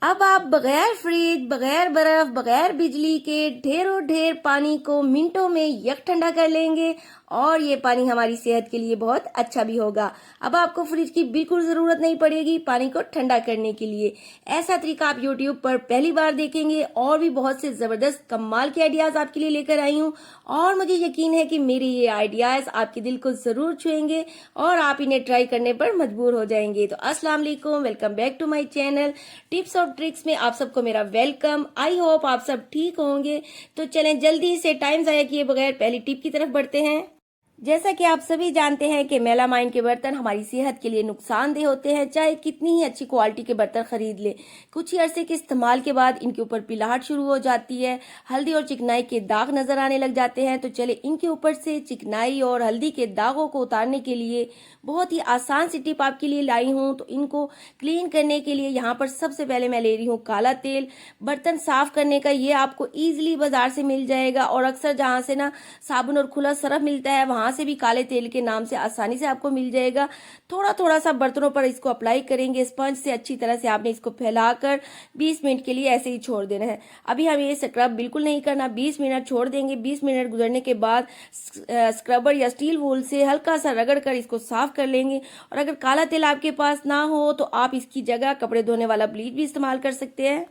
अब आप बगैर फ्रिज, बगैर बर्फ, बगैर बिजली के ढेरों ढेर पानी को मिनटों में यक ठंडा कर लेंगे और ये पानी हमारी सेहत के लिए बहुत अच्छा भी होगा। अब आपको फ्रिज की बिल्कुल जरूरत नहीं पड़ेगी पानी को ठंडा करने के लिए। ऐसा तरीका आप यूट्यूब पर पहली बार देखेंगे और भी बहुत से जबरदस्त कमाल के आइडियाज आपके लिए लेकर आई हूँ और मुझे यकीन है कि मेरे ये आइडियाज आपके दिल को जरूर छुएंगे और आप इन्हें ट्राई करने पर मजबूर हो जाएंगे। तो अस्सलाम वालेकुम, welcome back to my channel tips और ट्रिक्स में आप सबको मेरा वेलकम। आई होप आप सब ठीक होंगे। तो चलें जल्दी से टाइम जाया किए बगैर पहली टिप की तरफ बढ़ते हैं। जैसा कि आप सभी जानते हैं कि मेलामाइन के बर्तन हमारी सेहत के लिए नुकसानदेह होते हैं, चाहे कितनी ही अच्छी क्वालिटी के बर्तन खरीद ले। कुछ ही अरसे के इस्तेमाल के बाद इनके ऊपर पिलाहट शुरू हो जाती है, हल्दी और चिकनाई के दाग नजर आने लग जाते हैं। तो चले इनके ऊपर से चिकनाई और हल्दी के दागों को उतारने के लिए बहुत ही आसान सी टिप आपके लिए लाई हूँ। तो इनको क्लीन करने के लिए यहाँ पर सबसे पहले मैं ले रही हूँ काला तेल। बर्तन साफ करने का ये आपको ईजिली बाजार से मिल जाएगा और अक्सर जहाँ से ना साबुन और खुला सरफ मिलता है वहां से भी काले तेल के नाम से आसानी से आपको मिल जाएगा। थोड़ा थोड़ा सा बर्तनों पर इसको अप्लाई करेंगे स्पंज से। अच्छी तरह से आपने इसको फैलाकर 20 मिनट के लिए ऐसे ही छोड़ देना है। अभी हम ये स्क्रब बिल्कुल नहीं करना, 20 मिनट छोड़ देंगे। 20 मिनट गुजरने के बाद स्क्रबर या स्टील वूल से हल्का सा रगड़ कर इसको साफ कर लेंगे। और अगर काला तेल आपके पास ना हो तो आप इसकी जगह कपड़े धोने वाला ब्लीच भी इस्तेमाल कर सकते हैं।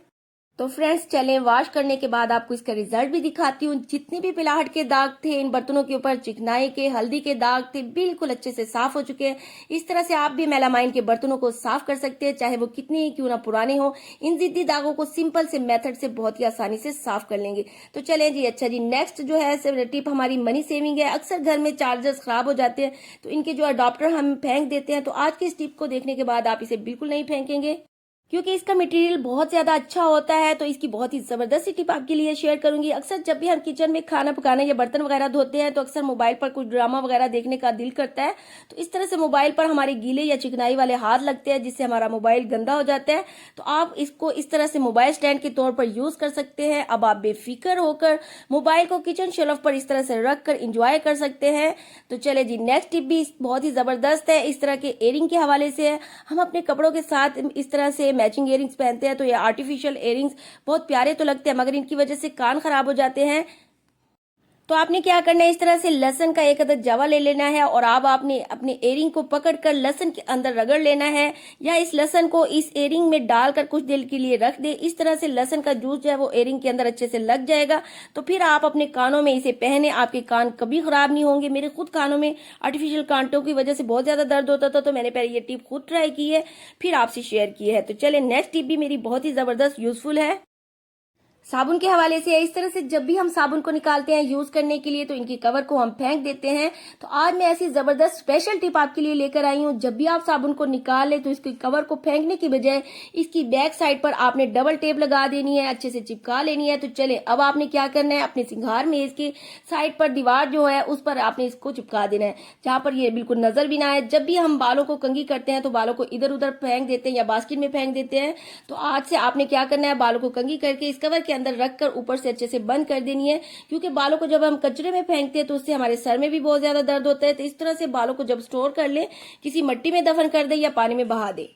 तो फ्रेंड्स चलें वॉश करने के बाद आपको इसका रिजल्ट भी दिखाती हूँ। जितने भी पिलाहट के दाग थे इन बर्तनों के ऊपर, चिकनाई के, हल्दी के दाग थे, बिल्कुल अच्छे से साफ हो चुके हैं। इस तरह से आप भी मेलामाइन के बर्तनों को साफ कर सकते हैं, चाहे वो कितने ही क्यों ना पुराने हो। इन जिद्दी दागों को सिंपल से मेथड से बहुत ही आसानी से साफ कर लेंगे। तो चलें जी, अच्छा जी, नेक्स्ट जो है टिप हमारी मनी सेविंग है। अक्सर घर में चार्जर्स खराब हो जाते हैं तो इनके जो अडॉप्टर हम फेंक देते हैं। तो आज की इस टिप को देखने के बाद आप इसे बिल्कुल नहीं फेंकेंगे क्योंकि इसका मटेरियल बहुत ज्यादा अच्छा होता है। तो इसकी बहुत ही जबरदस्त टिप आपके लिए शेयर करूंगी। अक्सर जब भी हम किचन में खाना पकाने या बर्तन वगैरह धोते हैं तो अक्सर मोबाइल पर कुछ ड्रामा वगैरह देखने का दिल करता है। तो इस तरह से मोबाइल पर हमारे गीले या चिकनाई वाले हाथ लगते हैं जिससे हमारा मोबाइल गंदा हो जाता है। तो आप इसको इस तरह से मोबाइल स्टैंड के तौर पर यूज कर सकते हैं। अब आप बेफिक्र होकर मोबाइल को किचन शेल्फ पर इस तरह से रख कर इंजॉय कर सकते हैं। तो चले जी, नेक्स्ट टिप भी बहुत ही जबरदस्त है। इस तरह के एयरिंग के हवाले से है। हम अपने कपड़ों के साथ इस तरह से मैचिंग इयरिंग्स पहनते हैं तो ये आर्टिफिशियल इयरिंग्स बहुत प्यारे तो लगते हैं मगर इनकी वजह से कान खराब हो जाते हैं। तो आपने क्या करना है, इस तरह से लहसुन का एक अदद जवा ले लेना है और अब आपने अपने एयरिंग को पकड़कर लहसुन के अंदर रगड़ लेना है या इस लहसुन को इस एयरिंग में डालकर कुछ देर के लिए रख दे। इस तरह से लहसुन का जूस जो है वो एयरिंग के अंदर अच्छे से लग जाएगा। तो फिर आप अपने कानों में इसे पहने, आपके कान कभी खराब नहीं होंगे। मेरे खुद कानों में आर्टिफिशियल कांटों की वजह से बहुत ज्यादा दर्द होता था तो मैंने पहले ये टिप खुद ट्राई की है, फिर आपसे शेयर की है। तो चले नेक्स्ट टिप भी मेरी बहुत ही जबरदस्त यूजफुल है। साबुन के हवाले से है। इस तरह से जब भी हम साबुन को निकालते हैं यूज करने के लिए तो इनकी कवर को हम फेंक देते हैं। तो आज मैं ऐसी जबरदस्त स्पेशल टिप आपके लिए लेकर आई हूँ। जब भी आप साबुन को निकाले तो इसकी कवर को फेंकने की बजाय इसकी बैक साइड पर आपने डबल टेप लगा देनी है, अच्छे से चिपका लेनी है। तो चले अब आपने क्या करना है, अपने सिंगार मेज के साइड पर दीवार जो है उस पर आपने इसको चिपका देना है जहां पर ये बिल्कुल नजर भी ना आए। जब भी हम बालों को कंघी करते हैं तो बालों को इधर उधर फेंक देते हैं या बास्केट में फेंक देते हैं। तो आज से आपने क्या करना है, बालों को कंघी करके इस कवर के अंदर रखकर ऊपर से अच्छे से बंद कर देनी है। क्योंकि बालों को जब हम कचरे में फेंकते हैं तो उससे हमारे सर में भी बहुत ज्यादा दर्द होता है। तो इस तरह से बालों को जब स्टोर कर ले, किसी मिट्टी में दफन कर दे या पानी में बहा दे।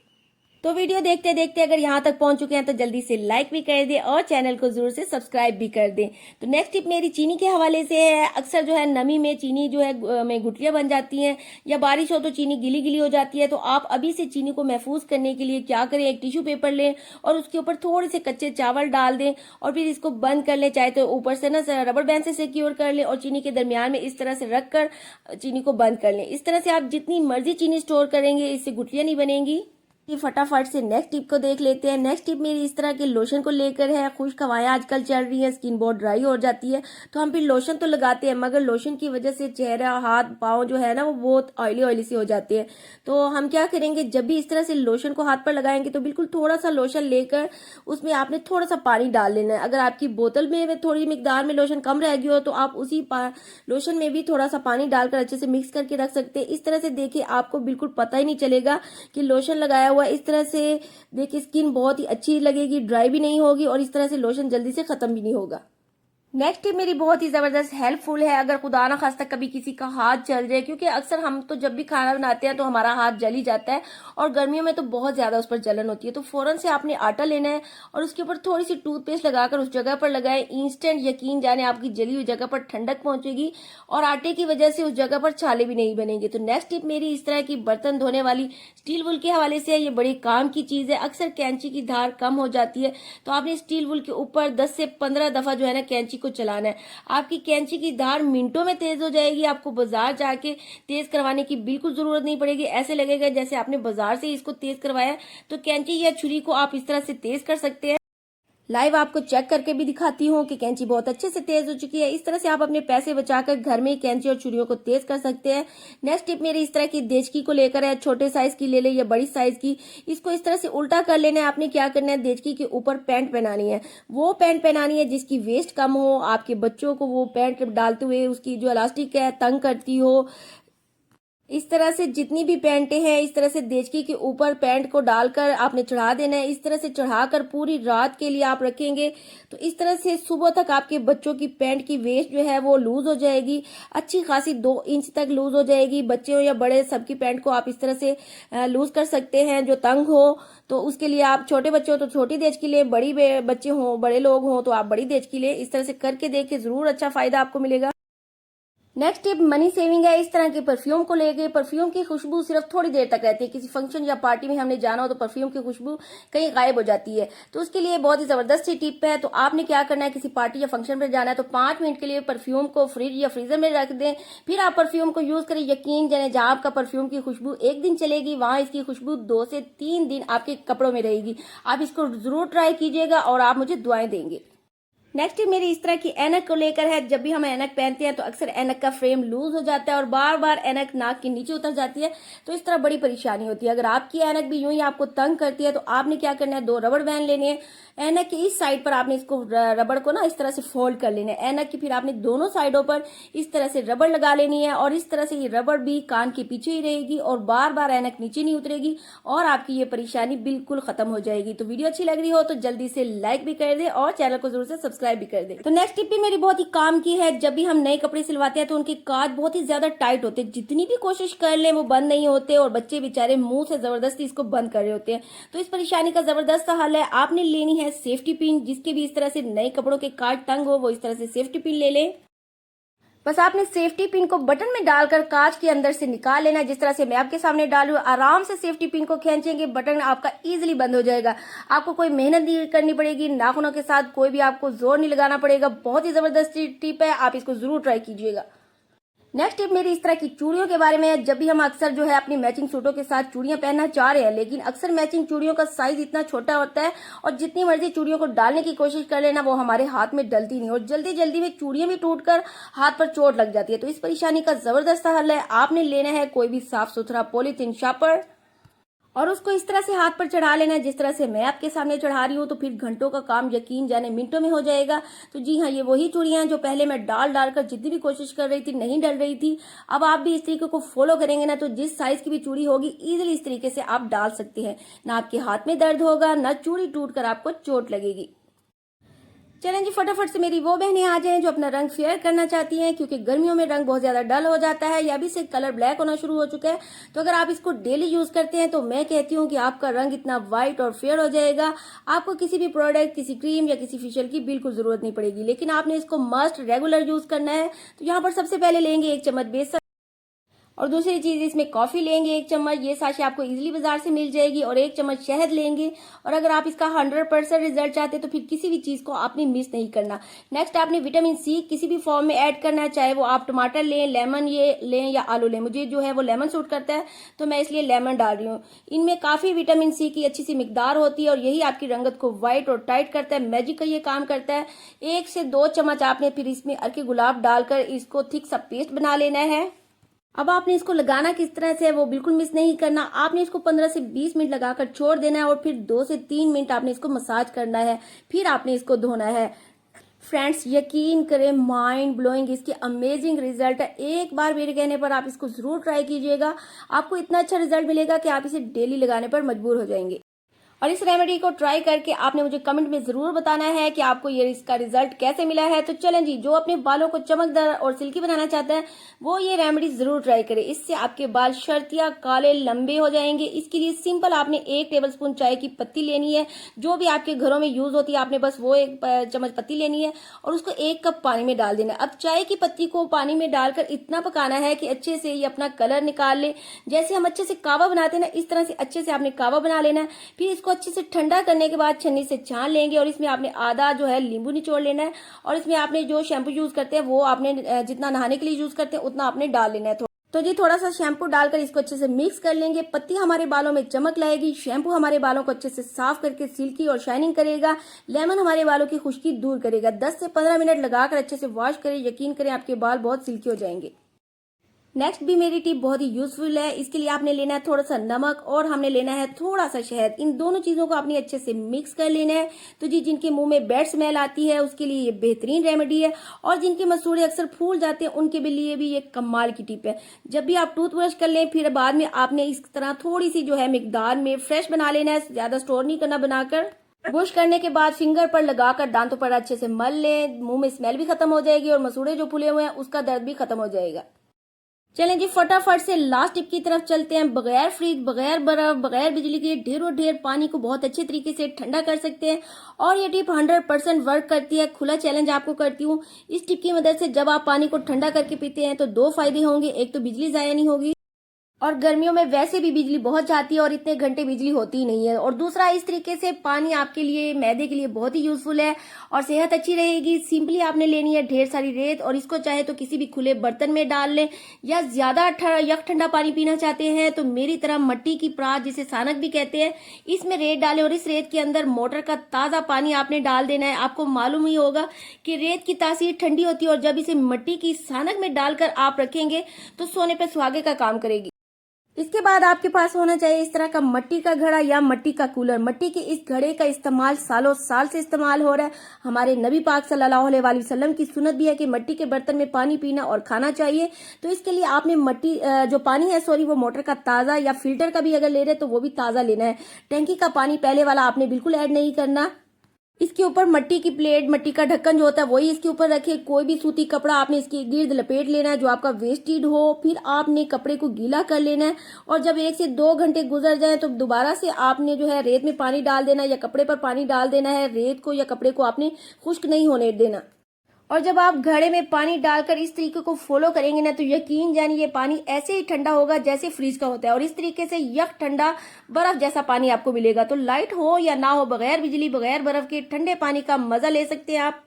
तो वीडियो देखते देखते अगर यहाँ तक पहुंच चुके हैं तो जल्दी से लाइक भी कर दें और चैनल को जरूर से सब्सक्राइब भी कर दें। तो नेक्स्ट टिप मेरी चीनी के हवाले से है। अक्सर जो है नमी में चीनी जो है में गुठलियां बन जाती हैं या बारिश हो तो चीनी गीली गीली हो जाती है। तो आप अभी से चीनी को महफूज करने के लिए क्या करें, एक टिश्यू पेपर लें और उसके ऊपर थोड़े से कच्चे चावल डाल दें और फिर इसको बंद कर लें। चाहे तो ऊपर से ना रबर बैंड से सिक्योर कर लें और चीनी के दरमियान में इस तरह से रख कर चीनी को बंद कर लें। इस तरह से आप जितनी मर्जी चीनी स्टोर करेंगे इससे गुठलियां नहीं बनेंगी। ये फटाफट से नेक्स्ट टिप को देख लेते हैं। नेक्स्ट टिप मेरी इस तरह के लोशन को लेकर है। खुश्क हवाएं आजकल चल रही है, स्किन बहुत ड्राई हो जाती है तो हम फिर लोशन तो लगाते हैं मगर लोशन की वजह से चेहरा, हाथ, पाँव जो है ना वो बहुत ऑयली ऑयली से हो जाते हैं। तो हम क्या करेंगे, जब भी इस तरह से लोशन को हाथ पर लगाएंगे तो बिल्कुल थोड़ा सा लोशन लेकर उसमें आपने थोड़ा सा पानी डाल लेना है। अगर आपकी बोतल में थोड़ी मिकदार में लोशन कम रह गई हो तो आप उसी लोशन में भी थोड़ा सा पानी डालकर अच्छे से मिक्स करके रख सकते हैं। इस तरह से देखिए आपको बिल्कुल पता ही नहीं चलेगा कि लोशन लगाया हुआ। इस तरह से देखिए स्किन बहुत ही अच्छी लगेगी, ड्राई भी नहीं होगी और इस तरह से लोशन जल्दी से खत्म भी नहीं होगा। नेक्स्ट टिप मेरी बहुत ही जबरदस्त हेल्पफुल है अगर खुदा ना खास्ता कभी किसी का हाथ जल जाए, क्योंकि अक्सर हम तो जब भी खाना बनाते हैं तो हमारा हाथ जल ही जाता है और गर्मियों में तो बहुत ज्यादा उस पर जलन होती है। तो फौरन से आपने आटा लेना है और उसके ऊपर थोड़ी सी टूथपेस्ट लगाकर उस जगह पर लगाए। इंस्टेंट यकीन जाने आपकी जली हुई जगह पर ठंडक पहुंचेगी और आटे की वजह से उस जगह पर छाले भी नहीं बनेंगे। तो नेक्स्ट टिप मेरी इस तरह की बर्तन धोने वाली स्टील वुल के हवाले से है। ये बड़ी काम की चीज है। अक्सर कैंची की धार कम हो जाती है तो आपने स्टील वुल के ऊपर 10 से 15 दफा जो है ना कैंची को चलाना है। आपकी कैंची की धार मिनटों में तेज हो जाएगी। आपको बाजार जाके तेज करवाने की बिल्कुल जरूरत नहीं पड़ेगी। ऐसे लगेगा जैसे आपने बाजार से इसको तेज करवाया। तो कैंची या छुरी को आप इस तरह से तेज कर सकते हैं। लाइव आपको चेक करके भी दिखाती हूँ कि कैंची बहुत अच्छे से तेज हो चुकी है। इस तरह से आप अपने पैसे बचाकर घर में ही कैंची और छुरियों को तेज कर सकते हैं। नेक्स्ट टिप मेरी इस तरह की देचकी को लेकर है। छोटे साइज की ले ले या बड़ी साइज की, इसको इस तरह से उल्टा कर लेना है। आपने क्या करना है, देचकी के ऊपर पैंट पहनानी है। वो पैंट पहनानी है जिसकी वेस्ट कम हो। आपके बच्चों को वो पैंट डालते हुए उसकी जो इलास्टिक है तंग करती हो। इस तरह से जितनी भी पैंटें हैं इस तरह से देचकी के ऊपर पैंट को डालकर आपने चढ़ा देना है। इस तरह से चढ़ाकर पूरी रात के लिए आप रखेंगे तो इस तरह से सुबह तक आपके बच्चों की पैंट की वेस्ट जो है वो लूज हो जाएगी। अच्छी खासी 2 इंच तक लूज हो जाएगी। बच्चे हो या बड़े, सबकी पैंट को आप इस तरह से लूज कर सकते हैं जो तंग हो। तो उसके लिए आप छोटे बच्चे हो तो छोटी देचकी ले, बड़ी बच्चे हो, बड़े लोग हो तो आप बड़ी देचकी ले। इस तरह से करके देखिए, जरूर अच्छा फायदा आपको मिलेगा। नेक्स्ट टिप मनी सेविंग है। इस तरह के परफ्यूम को लेके, परफ्यूम की खुशबू सिर्फ थोड़ी देर तक रहती है। किसी फंक्शन या पार्टी में हमने जाना हो तो परफ्यूम की खुशबू कहीं गायब हो जाती है। तो उसके लिए बहुत ही जबरदस्त सी टिप है। तो आपने क्या करना है, किसी पार्टी या फंक्शन पर जाना है तो 5 मिनट के लिए परफ्यूम को फ्रिज या फ्रीजर में रख दें। फिर आप परफ्यूम को यूज करें। यकीन जाने जहां आपका परफ्यूम की खुशबू एक दिन चलेगी वहां इसकी खुशबू 2 से 3 दिन आपके कपड़ों में रहेगी। आप इसको जरूर ट्राई कीजिएगा और आप मुझे दुआएं देंगे। नेक्स्ट मेरी इस तरह की ऐनक को लेकर है। जब भी हम ऐनक पहनते हैं तो अक्सर ऐनक का फ्रेम लूज हो जाता है और बार बार ऐनक नाक के नीचे उतर जाती है। तो इस तरह बड़ी परेशानी होती है। अगर आपकी ऐनक भी यूं ही आपको तंग करती है तो आपने क्या करना है, 2 रबड़ बैंड लेने हैं। ऐनक की इस साइड पर आपने इसको रबड़ को ना इस तरह से फोल्ड कर लेना है ऐनक की। फिर आपने दोनों साइडों पर इस तरह से रबड़ लगा लेनी है और इस तरह से ये रबड़ भी कान के पीछे ही रहेगी और बार बार ऐनक नीचे नहीं उतरेगी और आपकी ये परेशानी बिल्कुल खत्म हो जाएगी। तो वीडियो अच्छी लग रही हो तो जल्दी से लाइक भी कर दे और चैनल को जरूर से सब्सक्राइब भी कर दे। तो नेक्स्ट टिप भी मेरी बहुत ही काम की है। जब भी हम नए कपड़े सिलवाते हैं तो उनके काज बहुत ही ज्यादा टाइट होते हैं। जितनी भी कोशिश कर ले वो बंद नहीं होते और बच्चे बेचारे मुंह से जबरदस्ती इसको बंद कर रहे होते हैं। तो इस परेशानी का जबरदस्त हल है। आपने लेनी है सेफ्टी पिन। जिसके भी इस तरह से नए कपड़ों के काज तंग हो वो इस तरह से सेफ्टी पिन ले ले। बस आपने सेफ्टी पिन को बटन में डालकर कांच के अंदर से निकाल लेना। जिस तरह से मैं आपके सामने डाल रही हूँ, आराम से सेफ्टी पिन को खींचेंगे, बटन आपका इजीली बंद हो जाएगा। आपको कोई मेहनत नहीं करनी पड़ेगी, नाखूनों के साथ कोई भी आपको जोर नहीं लगाना पड़ेगा। बहुत ही जबरदस्त टिप है, आप इसको जरूर ट्राई कीजिएगा। नेक्स्ट टिप मेरी इस तरह की चूड़ियों के बारे में है। जब भी हम अक्सर जो है अपनी मैचिंग सूटों के साथ चूड़ियां पहनना चाह रहे हैं लेकिन अक्सर मैचिंग चूड़ियों का साइज इतना छोटा होता है और जितनी मर्जी चूड़ियों को डालने की कोशिश कर लेना वो हमारे हाथ में डलती नहीं और जल्दी जल्दी में चूड़ियां भी टूटकर हाथ पर चोट लग जाती है। तो इस परेशानी का जबरदस्त हल है। आपने लेना है कोई भी साफ सुथरा पॉलीथीन शापर और उसको इस तरह से हाथ पर चढ़ा लेना है जिस तरह से मैं आपके सामने चढ़ा रही हूँ। तो फिर घंटों का काम यकीन जाने मिनटों में हो जाएगा। तो जी हाँ, ये वही चूड़ियां जो पहले मैं डालकर जितनी भी कोशिश कर रही थी नहीं डल रही थी। अब आप भी इस तरीके को फॉलो करेंगे ना तो जिस साइज की भी चूड़ी होगी इजिली इस तरीके से आप डाल सकते हैं। ना आपके हाथ में दर्द होगा, ना चूड़ी टूटकर आपको चोट लगेगी। चलें जी, फटाफट से मेरी वो बहनें आ जाएं जो अपना रंग फेयर करना चाहती हैं, क्योंकि गर्मियों में रंग बहुत ज्यादा डल हो जाता है या अभी से कलर ब्लैक होना शुरू हो चुका है। तो अगर आप इसको डेली यूज करते हैं तो मैं कहती हूँ कि आपका रंग इतना व्हाइट और फेयर हो जाएगा। आपको किसी भी प्रोडक्ट, किसी क्रीम या किसी फेशियल की बिल्कुल जरूरत नहीं पड़ेगी, लेकिन आपने इसको मस्ट रेगुलर यूज करना है। तो यहाँ पर सबसे पहले लेंगे 1 चम्मच बेसन और दूसरी चीज इसमें कॉफी लेंगे 1 चम्मच। ये साशे आपको इजीली बाजार से मिल जाएगी और 1 चम्मच शहद लेंगे। और अगर आप इसका 100% रिजल्ट चाहते हैं तो फिर किसी भी चीज को आपने मिस नहीं करना। नेक्स्ट आपने विटामिन सी किसी भी फॉर्म में ऐड करना है, चाहे वो आप टमाटर लें, लेमन ये लें या आलू लें। मुझे जो है वो लेमन सूट करता है तो मैं इसलिए लेमन डाल रही हूँ। इनमें काफी विटामिन सी की अच्छी सी मिकदार होती है और यही आपकी रंगत को व्हाइट और टाइट करता है। मैजिक का ये काम करता है। 1 से 2 चम्मच आपने फिर इसमें अर्के गुलाब डालकर इसको थिक सा पेस्ट बना लेना है। अब आपने इसको लगाना किस तरह से है वो बिल्कुल मिस नहीं करना। आपने इसको 15 से 20 मिनट लगाकर छोड़ देना है और फिर 2 से 3 मिनट आपने इसको मसाज करना है। फिर आपने इसको धोना है। फ्रेंड्स, यकीन करें, माइंड ब्लोइंग इसके अमेजिंग रिजल्ट है। एक बार मेरे कहने पर आप इसको जरूर ट्राई कीजिएगा। आपको इतना अच्छा रिजल्ट मिलेगा कि आप इसे डेली लगाने पर मजबूर हो जाएंगे। और इस रेमेडी को ट्राई करके आपने मुझे कमेंट में जरूर बताना है कि आपको ये इसका रिजल्ट कैसे मिला है। तो चलें जी, जो अपने बालों को चमकदार और सिल्की बनाना चाहता है वो ये रेमेडी जरूर ट्राई करे। इससे आपके बाल शर्तिया काले लंबे हो जाएंगे। इसके लिए सिंपल आपने 1 टेबलस्पून चाय की पत्ती लेनी है, जो भी आपके घरों में यूज होती है, आपने बस वो 1 चम्मच पत्ती लेनी है और उसको 1 कप पानी में डाल देना है। अब चाय की पत्ती को पानी में डालकर इतना पकाना है कि अच्छे से ये अपना कलर निकाल ले। जैसे हम अच्छे से कावा बनाते हैं ना, इस तरह से अच्छे से आपने कावा बना लेना है। फिर इसको अच्छे से ठंडा करने के बाद छन्नी से छान लेंगे और इसमें आपने आधा जो है नींबू निचोड़ लेना है और इसमें आपने जो शैम्पू यूज करते हैं वो आपने जितना नहाने के लिए यूज करते हैं उतना आपने डाल लेना है। तो जी थोड़ा सा शैम्पू डालकर इसको अच्छे से मिक्स कर लेंगे। पत्ती हमारे बालों में चमक लाएगी, शैम्पू हमारे बालों को अच्छे से साफ करके सिल्की और शाइनिंग करेगा, लेमन हमारे बालों की खुश्की दूर करेगा। 10 से 15 मिनट लगाकर अच्छे से वॉश करें, यकीन करें आपके बाल बहुत सिल्की हो जाएंगे। नेक्स्ट भी मेरी टिप बहुत ही यूजफुल है। इसके लिए आपने लेना है थोड़ा सा नमक और हमने लेना है थोड़ा सा शहद। इन दोनों चीजों को आपने अच्छे से मिक्स कर लेना है। तो जी जिनके मुंह में बैड स्मेल आती है उसके लिए ये बेहतरीन रेमेडी है, और जिनके मसूड़े अक्सर फूल जाते हैं उनके लिए भी ये कमाल की टिप है। जब भी आप टूथब्रश कर लें फिर बाद में आपने इस तरह थोड़ी सी जो है मिकदार में फ्रेश बना लेना है, ज्यादा स्टोर नहीं करना बनाकर। ब्रश करने के बाद फिंगर पर लगाकर दांतों पर अच्छे से मल लें। मुंह में स्मेल भी खत्म हो जाएगी और मसूड़े जो फूले हुए हैं उसका दर्द भी खत्म हो जाएगा। चलें जी फटाफट से लास्ट टिप की तरफ चलते हैं। बगैर फ्रिज, बगैर बर्फ, बगैर बिजली के ढेरों ढेर पानी को बहुत अच्छे तरीके से ठंडा कर सकते हैं, और ये टिप 100% वर्क करती है। खुला चैलेंज आपको करती हूँ। इस टिप की मदद से जब आप पानी को ठंडा करके पीते हैं तो 2 फायदे होंगे। एक तो बिजली जाया नहीं होगी, और गर्मियों में वैसे भी बिजली बहुत जाती है और इतने घंटे बिजली होती ही नहीं है। और दूसरा, इस तरीके से पानी आपके लिए मैदे के लिए बहुत ही यूजफुल है और सेहत अच्छी रहेगी। सिंपली आपने लेनी है ढेर सारी रेत, और इसको चाहे तो किसी भी खुले बर्तन में डाल लें, या ज्यादा यक ठंडा पानी पीना चाहते हैं तो मेरी तरह मट्टी की परात, जिसे सानक भी कहते हैं, इसमें रेत डालें और इस रेत के अंदर मोटर का ताजा पानी आपने डाल देना है। आपको मालूम ही होगा कि रेत की तासीर ठंडी होती है, और जब इसे मट्टी की सानक में डालकर आप रखेंगे तो सोने पे सुहागे का काम करेगी। इसके बाद आपके पास होना चाहिए इस तरह का मट्टी का घड़ा या मट्टी का कूलर। मट्टी के इस घड़े का इस्तेमाल सालों साल से इस्तेमाल हो रहा है। हमारे नबी पाक सल्लल्लाहु अलैहि वसल्लम की सुन्नत भी है कि मट्टी के बर्तन में पानी पीना और खाना चाहिए। तो इसके लिए आपने मट्टी जो पानी है वो मोटर का ताज़ा या फिल्टर का भी अगर ले रहे तो वो भी ताज़ा लेना है। टैंकी का पानी पहले वाला आपने बिल्कुल ऐड नहीं करना। इसके ऊपर मट्टी की प्लेट, मट्टी का ढक्कन जो होता है वही इसके ऊपर रखे। कोई भी सूती कपड़ा आपने इसके गिर्द लपेट लेना है जो आपका वेस्टेड हो। फिर आपने कपड़े को गीला कर लेना है, और जब 1 से 2 घंटे गुजर जाए तो दोबारा से आपने जो है रेत में पानी डाल देना है या कपड़े पर पानी डाल देना है। रेत को या कपड़े को आपने खुश्क नहीं होने देना। और जब आप घड़े में पानी डालकर इस तरीके को फॉलो करेंगे ना तो यकीन जानिए ये पानी ऐसे ही ठंडा होगा जैसे फ्रीज का होता है, और इस तरीके से यक ठंडा बर्फ जैसा पानी आपको मिलेगा। तो लाइट हो या ना हो, बगैर बिजली, बगैर बर्फ के ठंडे पानी का मजा ले सकते हैं आप।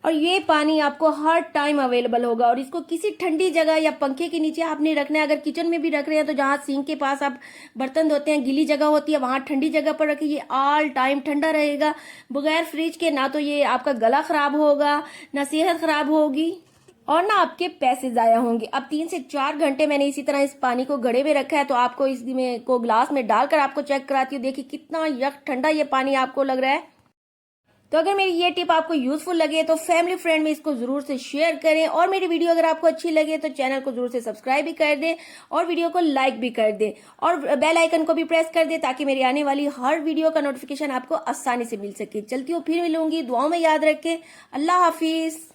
और ये पानी आपको हर टाइम अवेलेबल होगा, और इसको किसी ठंडी जगह या पंखे के नीचे आपने रखना है। अगर किचन में भी रख रहे हैं तो जहाँ सिंक के पास आप बर्तन धोते हैं, गीली जगह होती है, वहां ठंडी जगह पर रखिए। ये ऑल टाइम ठंडा रहेगा बगैर फ्रिज के। ना तो ये आपका गला खराब होगा, ना सेहत खराब होगी, और ना आपके पैसे जाया होंगे। अब 3 से 4 घंटे मैंने इसी तरह इस पानी को घड़े में रखा है, तो आपको इसमें को ग्लास में डालकर आपको चेक कराती हूँ। देखिए कितना यक ठंडा ये पानी आपको लग रहा है। तो अगर मेरी ये टिप आपको यूजफुल लगे तो फैमिली फ्रेंड में इसको जरूर से शेयर करें, और मेरी वीडियो अगर आपको अच्छी लगे तो चैनल को जरूर से सब्सक्राइब भी कर दें और वीडियो को लाइक भी कर दें, और बेल आइकन को भी प्रेस कर दें ताकि मेरी आने वाली हर वीडियो का नोटिफिकेशन आपको आसानी से मिल सके। चलती हूँ, फिर मिलूंगी। दुआओं में याद रखें। अल्लाह हाफिज।